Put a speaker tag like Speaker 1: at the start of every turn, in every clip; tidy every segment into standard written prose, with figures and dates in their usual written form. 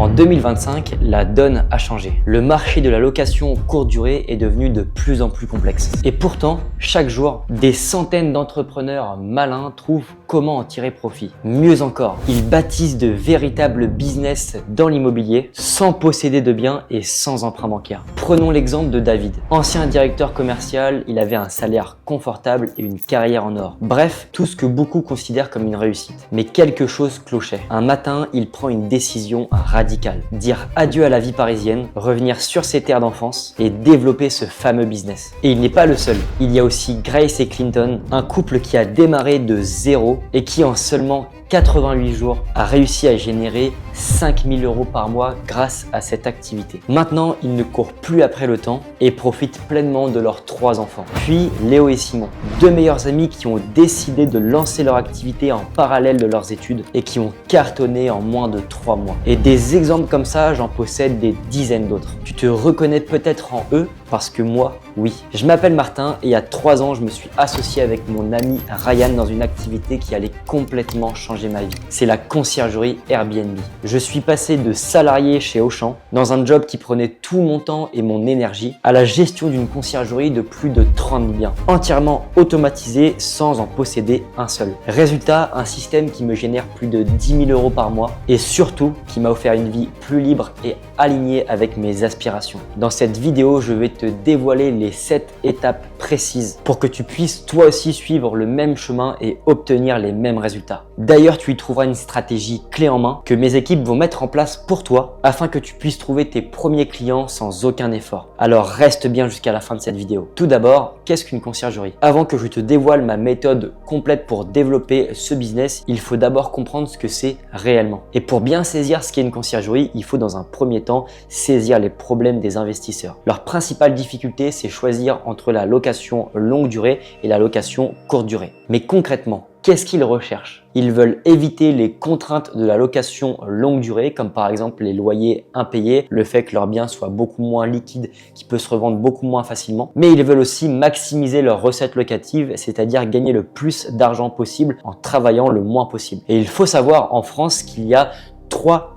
Speaker 1: En 2025, la donne a changé. Le marché de la location courte durée est devenu de plus en plus complexe. Et pourtant, chaque jour, des centaines d'entrepreneurs malins trouvent comment en tirer profit. Mieux encore, ils bâtissent de véritables business dans l'immobilier sans posséder de biens et sans emprunt bancaire. Prenons l'exemple de David. Ancien directeur commercial, il avait un salaire confortable et une carrière en or. Bref, tout ce que beaucoup considèrent comme une réussite. Mais quelque chose clochait. Un matin, il prend une décision radicale. Dire adieu à la vie parisienne, revenir sur ses terres d'enfance et développer ce fameux business. Et il n'est pas le seul. Il y a aussi Grace et Clinton, un couple qui a démarré de zéro et qui en seulement 88 jours a réussi à générer 5 000 € par mois grâce à cette activité. Maintenant, ils ne courent plus après le temps et profitent pleinement de leurs 3 enfants. Puis Léo et Simon, 2 meilleurs amis qui ont décidé de lancer leur activité en parallèle de leurs études et qui ont cartonné en moins de 3 mois. Et des exemples comme ça, j'en possède des dizaines d'autres. Tu te reconnais peut-être en eux parce que moi, oui. Je m'appelle Martin et il y a 3 ans, je me suis associé avec mon ami Ryan dans une activité qui allait complètement changer ma vie. C'est la conciergerie Airbnb. Je suis passé de salarié chez Auchan, dans un job qui prenait tout mon temps et mon énergie, à la gestion d'une conciergerie de plus de 30 biens, entièrement automatisée sans en posséder un seul. Résultat, un système qui me génère plus de 10 000 € par mois et surtout qui m'a offert une vie plus libre et alignée avec mes aspirations. Dans cette vidéo, je vais te dévoiler les 7 étapes précises pour que tu puisses toi aussi suivre le même chemin et obtenir les mêmes résultats. D'ailleurs, tu y trouveras une stratégie clé en main que mes équipes vont mettre en place pour toi afin que tu puisses trouver tes premiers clients sans aucun effort. Alors reste bien jusqu'à la fin de cette vidéo. Tout d'abord, qu'est-ce qu'une conciergerie? Avant que je te dévoile ma méthode complète pour développer ce business, il faut d'abord comprendre ce que c'est réellement. Et pour bien saisir ce qu'est une conciergerie, il faut dans un premier temps saisir les problèmes des investisseurs. Leur principale difficulté, c'est choisir entre la location longue durée et la location courte durée. Mais concrètement, qu'est-ce qu'ils recherchent? Ils veulent éviter les contraintes de la location longue durée, comme par exemple les loyers impayés, le fait que leur bien soit beaucoup moins liquide, qui peut se revendre beaucoup moins facilement. Mais ils veulent aussi maximiser leurs recettes locatives, c'est-à-dire gagner le plus d'argent possible en travaillant le moins possible. Et il faut savoir en France qu'il y a 3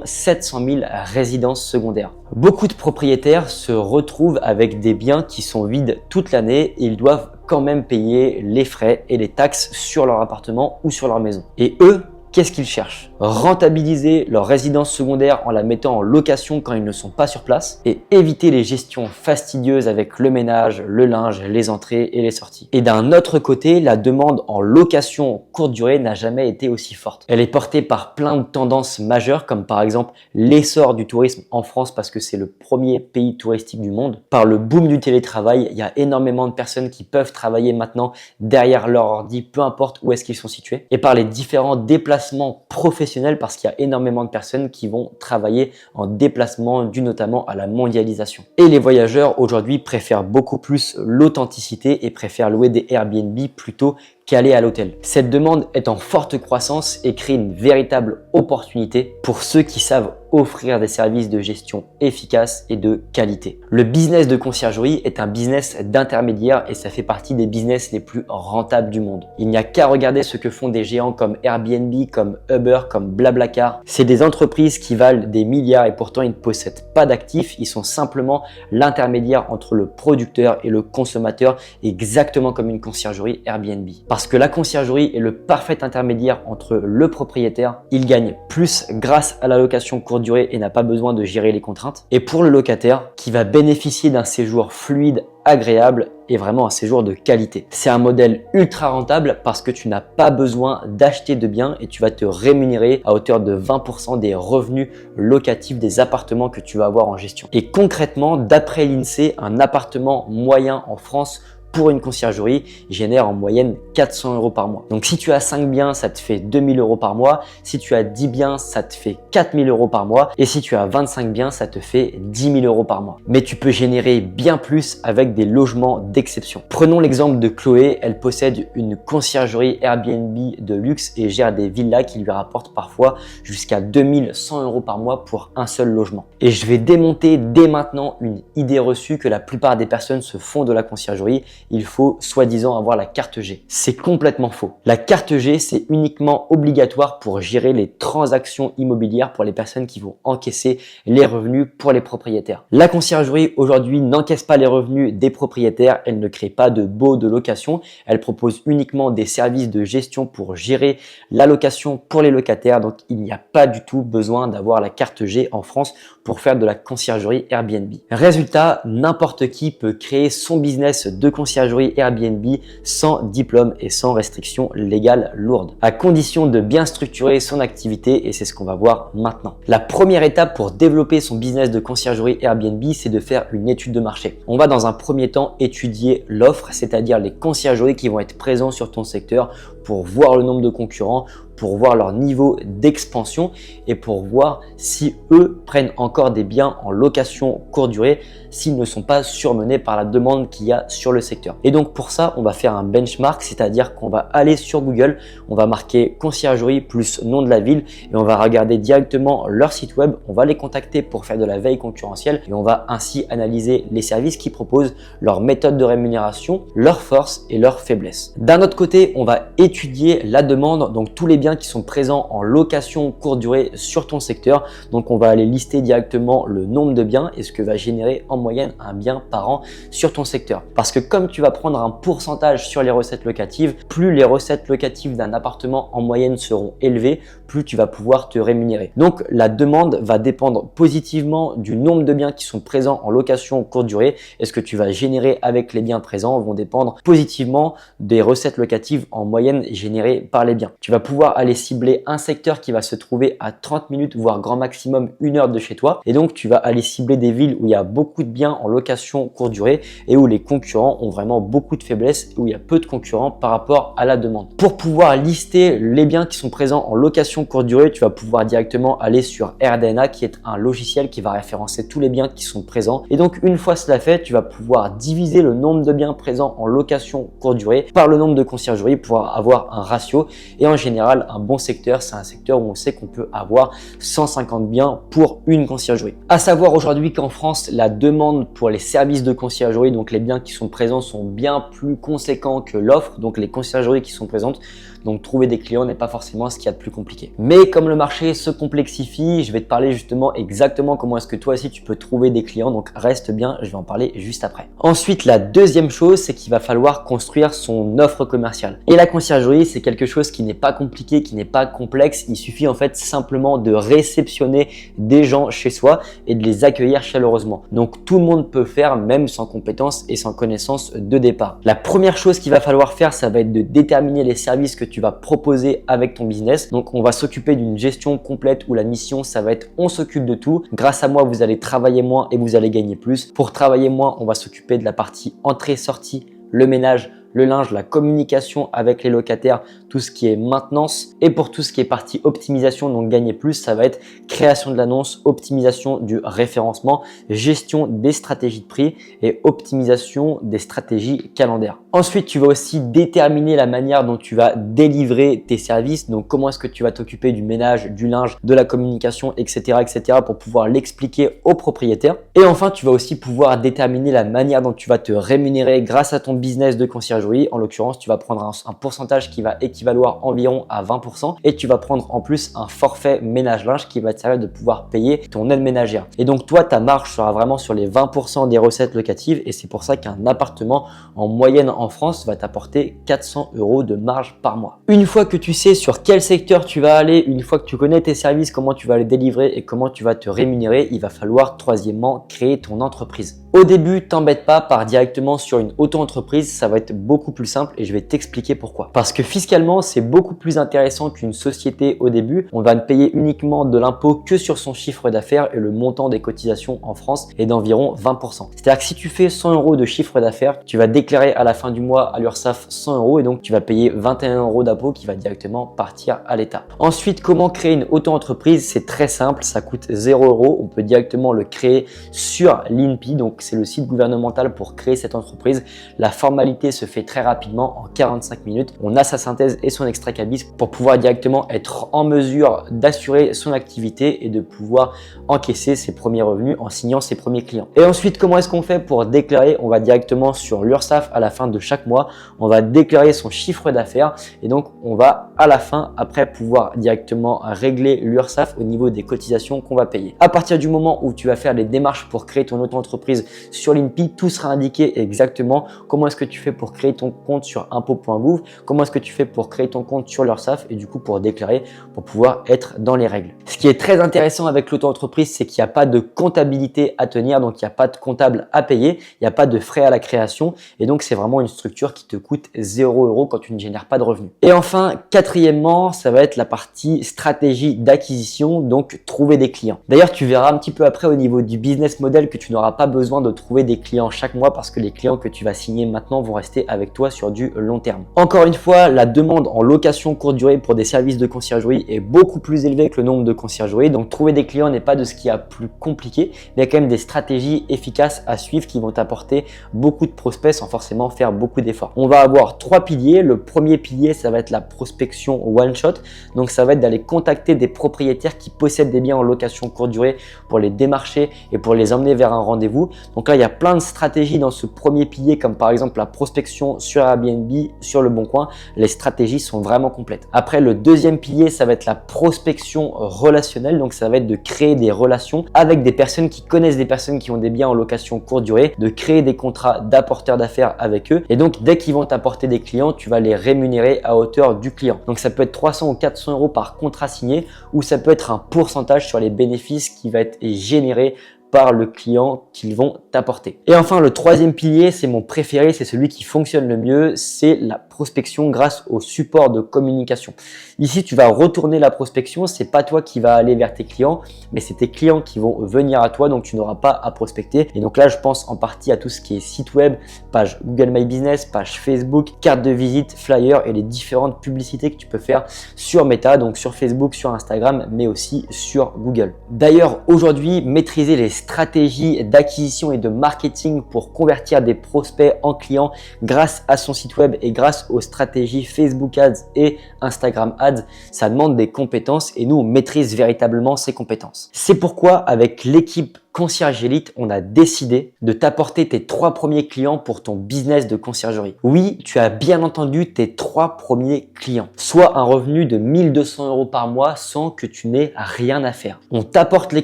Speaker 1: 700 000 résidences secondaires. Beaucoup de propriétaires se retrouvent avec des biens qui sont vides toute l'année et ils doivent quand même payer les frais et les taxes sur leur appartement ou sur leur maison. Et eux, qu'est-ce qu'ils cherchent? Rentabiliser leur résidence secondaire en la mettant en location quand ils ne sont pas sur place et éviter les gestions fastidieuses avec le ménage, le linge, les entrées et les sorties. Et d'un autre côté, la demande en location courte durée n'a jamais été aussi forte. Elle est portée par plein de tendances majeures comme par exemple l'essor du tourisme en France parce que c'est le premier pays touristique du monde. Par le boom du télétravail, il y a énormément de personnes qui peuvent travailler maintenant derrière leur ordi, peu importe où est-ce qu'ils sont situés. Et par les différents déplacements professionnels parce qu'il y a énormément de personnes qui vont travailler en déplacement dû notamment à la mondialisation. Et les voyageurs aujourd'hui préfèrent beaucoup plus l'authenticité et préfèrent louer des Airbnb plutôt qu'aller à l'hôtel. Cette demande est en forte croissance et crée une véritable opportunité pour ceux qui savent offrir des services de gestion efficaces et de qualité. Le business de conciergerie est un business d'intermédiaire et ça fait partie des business les plus rentables du monde. Il n'y a qu'à regarder ce que font des géants comme Airbnb, comme Uber, comme Blablacar. C'est des entreprises qui valent des milliards et pourtant ils ne possèdent pas d'actifs, ils sont simplement l'intermédiaire entre le producteur et le consommateur, exactement comme une conciergerie Airbnb. Parce que la conciergerie est le parfait intermédiaire entre le propriétaire, il gagne plus grâce à la location courte durée et n'a pas besoin de gérer les contraintes. Et pour le locataire qui va bénéficier d'un séjour fluide, agréable et vraiment un séjour de qualité. C'est un modèle ultra rentable parce que tu n'as pas besoin d'acheter de biens et tu vas te rémunérer à hauteur de 20% des revenus locatifs des appartements que tu vas avoir en gestion. Et concrètement, d'après l'INSEE, un appartement moyen en France pour une conciergerie génère en moyenne 400 € par mois. Donc si tu as 5 biens, ça te fait 2 000 € par mois. Si tu as 10 biens, ça te fait 4 000 € par mois. Et si tu as 25 biens, ça te fait 10 000 € par mois. Mais tu peux générer bien plus avec des logements d'exception. Prenons l'exemple de Chloé. Elle possède une conciergerie Airbnb de luxe et gère des villas qui lui rapportent parfois jusqu'à 2 100 € par mois pour un seul logement. Et je vais démonter dès maintenant une idée reçue que la plupart des personnes se font de la conciergerie il faut soi-disant avoir la carte G. C'est complètement faux. La carte G, c'est uniquement obligatoire pour gérer les transactions immobilières pour les personnes qui vont encaisser les revenus pour les propriétaires. La conciergerie aujourd'hui n'encaisse pas les revenus des propriétaires, elle ne crée pas de baux de location, elle propose uniquement des services de gestion pour gérer la location pour les locataires, donc il n'y a pas du tout besoin d'avoir la carte G en France pour faire de la conciergerie Airbnb. Résultat, n'importe qui peut créer son business de conciergerie Airbnb sans diplôme et sans restrictions légales lourdes, à condition de bien structurer son activité, et c'est ce qu'on va voir maintenant. La première étape pour développer son business de conciergerie Airbnb, c'est de faire une étude de marché. On va dans un premier temps étudier l'offre, c'est-à-dire les conciergeries qui vont être présents sur ton secteur, pour voir le nombre de concurrents, pour voir leur niveau d'expansion et pour voir si eux prennent encore des biens en location courte durée, s'ils ne sont pas surmenés par la demande qu'il y a sur le secteur. Et donc pour ça, on va faire un benchmark, c'est-à-dire qu'on va aller sur Google, on va marquer conciergerie plus nom de la ville et on va regarder directement leur site web, on va les contacter pour faire de la veille concurrentielle et on va ainsi analyser les services qu'ils proposent, leurs méthodes de rémunération, leurs forces et leurs faiblesses. D'un autre côté, on va étudier la demande, donc tous les biens qui sont présents en location courte durée sur ton secteur. Donc on va aller lister directement le nombre de biens et ce que va générer en moyenne un bien par an sur ton secteur. Parce que comme tu vas prendre un pourcentage sur les recettes locatives, plus les recettes locatives d'un appartement en moyenne seront élevées, plus tu vas pouvoir te rémunérer. Donc la demande va dépendre positivement du nombre de biens qui sont présents en location courte durée et ce que tu vas générer avec les biens présents vont dépendre positivement des recettes locatives en moyenne générées par les biens. Tu vas pouvoir aller cibler un secteur qui va se trouver à 30 minutes voire grand maximum 1 heure de chez toi et donc tu vas aller cibler des villes où il y a beaucoup de biens en location courte durée et où les concurrents ont vraiment beaucoup de faiblesses, où il y a peu de concurrents par rapport à la demande. Pour pouvoir lister les biens qui sont présents en location courte durée, tu vas pouvoir directement aller sur AirDNA qui est un logiciel qui va référencer tous les biens qui sont présents et donc une fois cela fait, tu vas pouvoir diviser le nombre de biens présents en location courte durée par le nombre de conciergeries pour avoir un ratio et en général un bon secteur, c'est un secteur où on sait qu'on peut avoir 150 biens pour une conciergerie. À savoir aujourd'hui qu'en France, la demande pour les services de conciergerie, donc les biens qui sont présents, sont bien plus conséquents que l'offre, donc les conciergeries qui sont présentes. Donc trouver des clients n'est pas forcément ce qu'il y a de plus compliqué. Mais comme le marché se complexifie, je vais te parler justement exactement comment est-ce que toi aussi tu peux trouver des clients. Donc reste bien, je vais en parler juste après. Ensuite, la deuxième chose, c'est qu'il va falloir construire son offre commerciale. Et la conciergerie, c'est quelque chose qui n'est pas compliqué, qui n'est pas complexe. Il suffit en fait simplement de réceptionner des gens chez soi et de les accueillir chaleureusement. Donc tout le monde peut faire, même sans compétences et sans connaissances de départ. La première chose qu'il va falloir faire, ça va être de déterminer les services que tu vas proposer avec ton business. Donc on va s'occuper d'une gestion complète où la mission ça va être on s'occupe de tout. Grâce à moi vous allez travailler moins et vous allez gagner plus. Pour travailler moins, on va s'occuper de la partie entrée-sortie, le ménage, le linge, la communication avec les locataires, tout ce qui est maintenance. Et pour tout ce qui est partie optimisation, donc gagner plus, ça va être création de l'annonce, optimisation du référencement, gestion des stratégies de prix et optimisation des stratégies calendaires. Ensuite, tu vas aussi déterminer la manière dont tu vas délivrer tes services. Donc, comment est-ce que tu vas t'occuper du ménage, du linge, de la communication, etc., etc. pour pouvoir l'expliquer aux propriétaires. Et enfin, tu vas aussi pouvoir déterminer la manière dont tu vas te rémunérer grâce à ton business de conciergerie. En l'occurrence, tu vas prendre un pourcentage qui va équivaloir environ à 20% et tu vas prendre en plus un forfait ménage-linge qui va te servir de pouvoir payer ton aide ménagère. Et donc, toi, ta marge sera vraiment sur les 20% des recettes locatives et c'est pour ça qu'un appartement en moyenne en France va t'apporter 400 € de marge par mois. Une fois que tu sais sur quel secteur tu vas aller, une fois que tu connais tes services, comment tu vas les délivrer et comment tu vas te rémunérer, il va falloir troisièmement créer ton entreprise. Au début, t'embête pas, pars directement sur une auto-entreprise, ça va être beaucoup plus simple et je vais t'expliquer pourquoi. Parce que fiscalement, c'est beaucoup plus intéressant qu'une société au début. On va ne payer uniquement de l'impôt que sur son chiffre d'affaires et le montant des cotisations en France est d'environ 20%. C'est-à-dire que si tu fais 100 € de chiffre d'affaires, tu vas déclarer à la fin du mois à l'URSSAF 100 € et donc tu vas payer 21 € d'impôt qui va directement partir à l'État. Ensuite, comment créer une auto-entreprise? C'est très simple, ça coûte 0 €. On peut directement le créer sur l'INPI, donc c'est le site gouvernemental pour créer cette entreprise. La formalité se fait fait très rapidement en 45 minutes. On a sa synthèse et son extrait cabis pour pouvoir directement être en mesure d'assurer son activité et de pouvoir encaisser ses premiers revenus en signant ses premiers clients. Et ensuite, comment est-ce qu'on fait pour déclarer? On va directement sur l'URSSAF à la fin de chaque mois. On va déclarer son chiffre d'affaires et donc on va à la fin après pouvoir directement régler l'URSSAF au niveau des cotisations qu'on va payer. À partir du moment où tu vas faire les démarches pour créer ton auto-entreprise sur l'INPI, tout sera indiqué exactement. Comment est-ce que tu fais pour créer ton compte sur impôts.gouv, comment est-ce que tu fais pour créer ton compte sur l'URSSAF et du coup pour déclarer, pour pouvoir être dans les règles. Ce qui est très intéressant avec l'auto-entreprise, c'est qu'il n'y a pas de comptabilité à tenir, donc il n'y a pas de comptable à payer, il n'y a pas de frais à la création et donc c'est vraiment une structure qui te coûte 0 € quand tu ne génères pas de revenus. Et enfin, quatrièmement, ça va être la partie stratégie d'acquisition, donc trouver des clients. D'ailleurs, tu verras un petit peu après au niveau du business model que tu n'auras pas besoin de trouver des clients chaque mois parce que les clients que tu vas signer maintenant vont rester avec toi sur du long terme. Encore une fois, la demande en location courte durée pour des services de conciergerie est beaucoup plus élevée que le nombre de conciergeries. Donc trouver des clients n'est pas de ce qu'il y a plus compliqué, mais il y a quand même des stratégies efficaces à suivre qui vont t'apporter beaucoup de prospects sans forcément faire beaucoup d'efforts. On va avoir 3 piliers. Le premier pilier, ça va être la prospection one shot. Donc ça va être d'aller contacter des propriétaires qui possèdent des biens en location courte durée pour les démarcher et pour les emmener vers un rendez-vous. Donc là, il y a plein de stratégies dans ce premier pilier, comme par exemple la prospection sur Airbnb, sur Le Bon Coin. Les stratégies sont vraiment complètes. Après, le deuxième pilier, ça va être la prospection relationnelle. Donc ça va être de créer des relations avec des personnes qui connaissent des personnes qui ont des biens en location courte durée, de créer des contrats d'apporteurs d'affaires avec eux. Et donc, dès qu'ils vont t'apporter des clients, tu vas les rémunérer à hauteur du client. Donc ça peut être 300 ou 400 € par contrat signé, ou ça peut être un pourcentage sur les bénéfices qui va être généré par le client qu'ils vont t'apporter. Et enfin, le troisième pilier, c'est mon préféré, c'est celui qui fonctionne le mieux, c'est la prospection grâce au support de communication. Ici, tu vas retourner la prospection, c'est pas toi qui vas aller vers tes clients, mais c'est tes clients qui vont venir à toi, donc tu n'auras pas à prospecter. Et donc là, je pense en partie à tout ce qui est site web, page Google My Business, page Facebook, carte de visite, flyer et les différentes publicités que tu peux faire sur Meta, donc sur Facebook, sur Instagram, mais aussi sur Google. D'ailleurs, aujourd'hui, maîtriser les stratégies d'acquisition et de marketing pour convertir des prospects en clients grâce à son site web et grâce aux stratégies Facebook Ads et Instagram Ads, ça demande des compétences et nous, on maîtrise véritablement ces compétences. C'est pourquoi avec l'équipe Concierge Elite, on a décidé de t'apporter tes 3 premiers clients pour ton business de conciergerie. Oui, tu as bien entendu tes 3 premiers clients, soit un revenu de 1 200 € par mois sans que tu n'aies rien à faire. On t'apporte les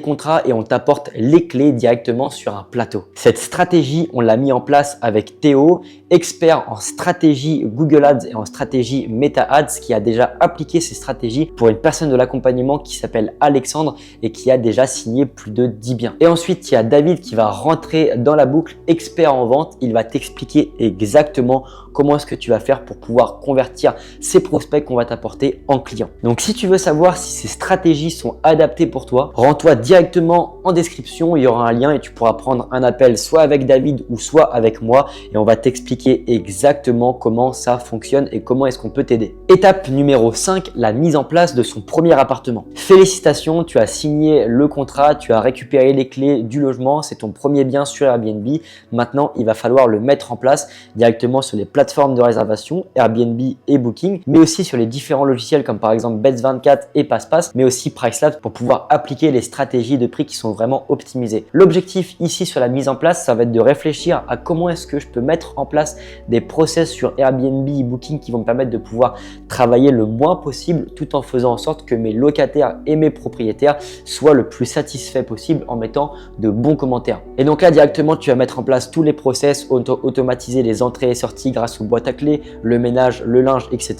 Speaker 1: contrats et on t'apporte les clés directement sur un plateau. Cette stratégie, on l'a mis en place avec Théo, expert en stratégie Google Ads et en stratégie Meta Ads, qui a déjà appliqué ces stratégies pour une personne de l'accompagnement qui s'appelle Alexandre et qui a déjà signé plus de 10 biens. Et ensuite, il y a David qui va rentrer dans la boucle, expert en vente. Il va t'expliquer exactement comment est-ce que tu vas faire pour pouvoir convertir ces prospects qu'on va t'apporter en clients. Donc, si tu veux savoir si ces stratégies sont adaptées pour toi, rends-toi directement en description. Il y aura un lien et tu pourras prendre un appel soit avec David ou soit avec moi et on va t'expliquer exactement comment ça fonctionne et comment est-ce qu'on peut t'aider. Étape numéro 5, la mise en place de son premier appartement. Félicitations, tu as signé le contrat, tu as récupéré les clés du logement, c'est ton premier bien sur Airbnb. Maintenant, il va falloir le mettre en place directement sur les plateformes de réservation, Airbnb et Booking, mais aussi sur les différents logiciels comme par exemple Bets24 et PassPass, mais aussi Pricelabs pour pouvoir appliquer les stratégies de prix qui sont vraiment optimisées. L'objectif ici sur la mise en place, ça va être de réfléchir à comment est-ce que je peux mettre en place des process sur Airbnb et Booking qui vont me permettre de pouvoir travailler le moins possible tout en faisant en sorte que mes locataires et mes propriétaires soient le plus satisfaits possible en mettant de bons commentaires. Et donc là directement tu vas mettre en place tous les process, automatiser les entrées et sorties grâce aux boîtes à clés, le ménage, le linge, etc.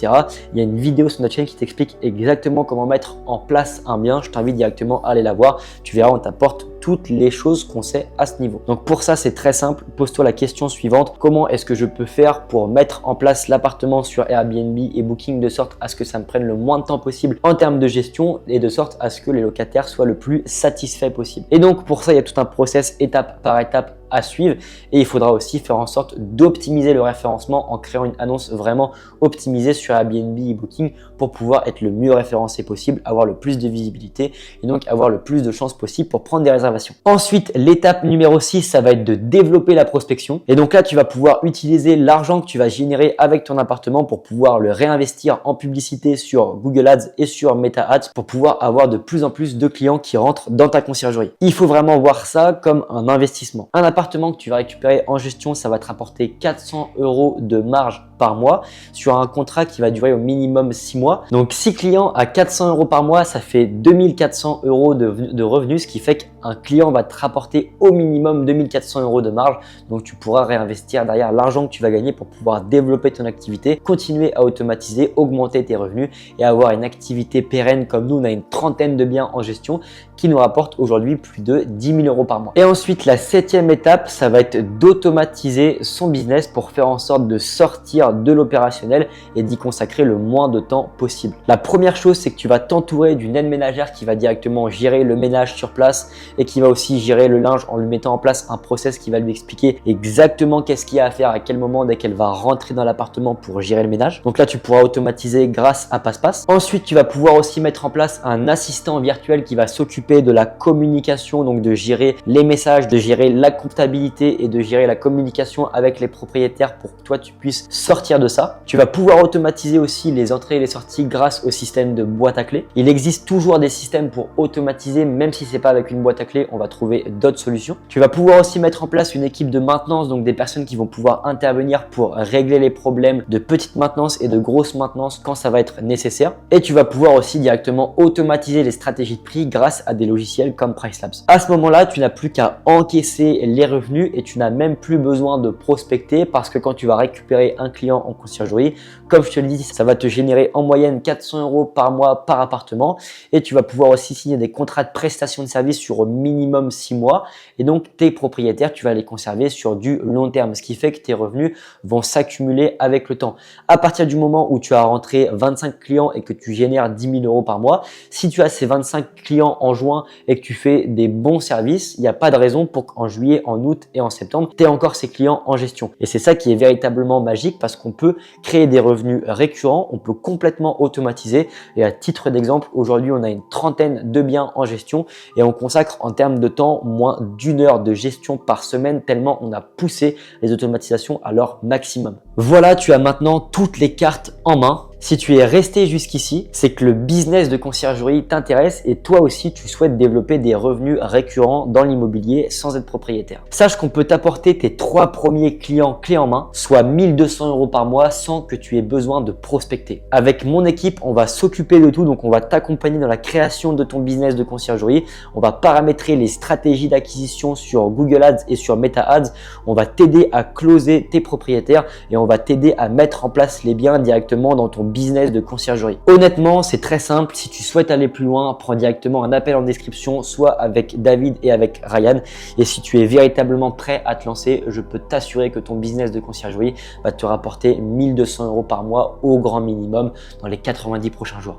Speaker 1: Il y a une vidéo sur notre chaîne qui t'explique exactement comment mettre en place un bien. Je t'invite directement à aller la voir. Tu verras, on t'apporte toutes les choses qu'on sait à ce niveau. Donc pour ça, c'est très simple. Pose-toi la question suivante. Comment est-ce que je peux faire pour mettre en place l'appartement sur Airbnb et Booking de sorte à ce que ça me prenne le moins de temps possible en termes de gestion et de sorte à ce que les locataires soient le plus satisfaits possible. Et donc pour ça, il y a tout un process étape par étape à suivre et il faudra aussi faire en sorte d'optimiser le référencement en créant une annonce vraiment optimisée sur Airbnb et Booking pour pouvoir être le mieux référencé possible, avoir le plus de visibilité et donc avoir le plus de chances possible pour prendre des réservations. Ensuite, l'étape numéro 6, ça va être de développer la prospection. Et donc là, tu vas pouvoir utiliser l'argent que tu vas générer avec ton appartement pour pouvoir le réinvestir en publicité sur Google Ads et sur Meta Ads pour pouvoir avoir de plus en plus de clients qui rentrent dans ta conciergerie. Il faut vraiment voir ça comme un investissement. Un appartement que tu vas récupérer en gestion, ça va te rapporter 400 € de marge par mois sur un contrat qui va durer au minimum 6 mois. Donc 6 clients à 400 € par mois, ça fait 2400 € de revenus, ce qui fait qu'un client va te rapporter au minimum 2400 € de marge. Donc tu pourras réinvestir derrière l'argent que tu vas gagner pour pouvoir développer ton activité, continuer à automatiser, augmenter tes revenus et avoir une activité pérenne comme nous, on a une trentaine de biens en gestion qui nous rapporte aujourd'hui plus de 10 000 € par mois. Et ensuite, la 7e étape, ça va être d'automatiser son business pour faire en sorte de sortir de l'opérationnel et d'y consacrer le moins de temps possible. La première chose, c'est que tu vas t'entourer d'une aide ménagère qui va directement gérer le ménage sur place et qui va aussi gérer le linge en lui mettant en place un process qui va lui expliquer exactement qu'est-ce qu'il y a à faire à quel moment dès qu'elle va rentrer dans l'appartement pour gérer le ménage. Donc là, tu pourras automatiser grâce à PassePass. Ensuite, tu vas pouvoir aussi mettre en place un assistant virtuel qui va s'occuper de la communication, donc de gérer les messages, de gérer la comptabilité et de gérer la communication avec les propriétaires pour que toi tu puisses sortir de ça. Tu vas pouvoir automatiser aussi les entrées et les sorties grâce au système de boîte à clés. Il existe toujours des systèmes pour automatiser, même si c'est pas avec une boîte à clés, on va trouver d'autres solutions. Tu vas pouvoir aussi mettre en place une équipe de maintenance, donc des personnes qui vont pouvoir intervenir pour régler les problèmes de petite maintenance et de grosse maintenance quand ça va être nécessaire. Et tu vas pouvoir aussi directement automatiser les stratégies de prix grâce à des logiciels comme Pricelabs. À ce moment-là, tu n'as plus qu'à encaisser les revenus et tu n'as même plus besoin de prospecter parce que quand tu vas récupérer un client en conciergerie, comme je te le dis, ça va te générer en moyenne 400 € par mois par appartement et tu vas pouvoir aussi signer des contrats de prestation de service sur au minimum 6 mois et donc tes propriétaires, tu vas les conserver sur du long terme, ce qui fait que tes revenus vont s'accumuler avec le temps. À partir du moment où tu as rentré 25 clients et que tu génères 10 000 € par mois, si tu as ces 25 clients en juin et que tu fais des bons services, il n'y a pas de raison pour qu'en juillet, en août et en septembre, tu aies encore ces clients en gestion. Et c'est ça qui est véritablement magique parce qu'on peut créer des revenus récurrents, on peut complètement automatiser. Et à titre d'exemple, aujourd'hui, on a une trentaine de biens en gestion et on consacre en termes de temps moins d'1 heure de gestion par semaine tellement on a poussé les automatisations à leur maximum. Voilà, tu as maintenant toutes les cartes en main. Si tu es resté jusqu'ici, c'est que le business de conciergerie t'intéresse et toi aussi tu souhaites développer des revenus récurrents dans l'immobilier sans être propriétaire. Sache qu'on peut t'apporter tes 3 premiers clients clés en main, soit 1 200 € par mois sans que tu aies besoin de prospecter. Avec mon équipe, on va s'occuper de tout, donc on va t'accompagner dans la création de ton business de conciergerie. On va paramétrer les stratégies d'acquisition sur Google Ads et sur Meta Ads. On va t'aider à closer tes propriétaires et on va t'aider à mettre en place les biens directement dans ton business de conciergerie. Honnêtement, c'est très simple. Si tu souhaites aller plus loin, prends directement un appel en description, soit avec David et avec Ryan. Et si tu es véritablement prêt à te lancer, je peux t'assurer que ton business de conciergerie va te rapporter 1 200 € par mois au grand minimum dans les 90 prochains jours.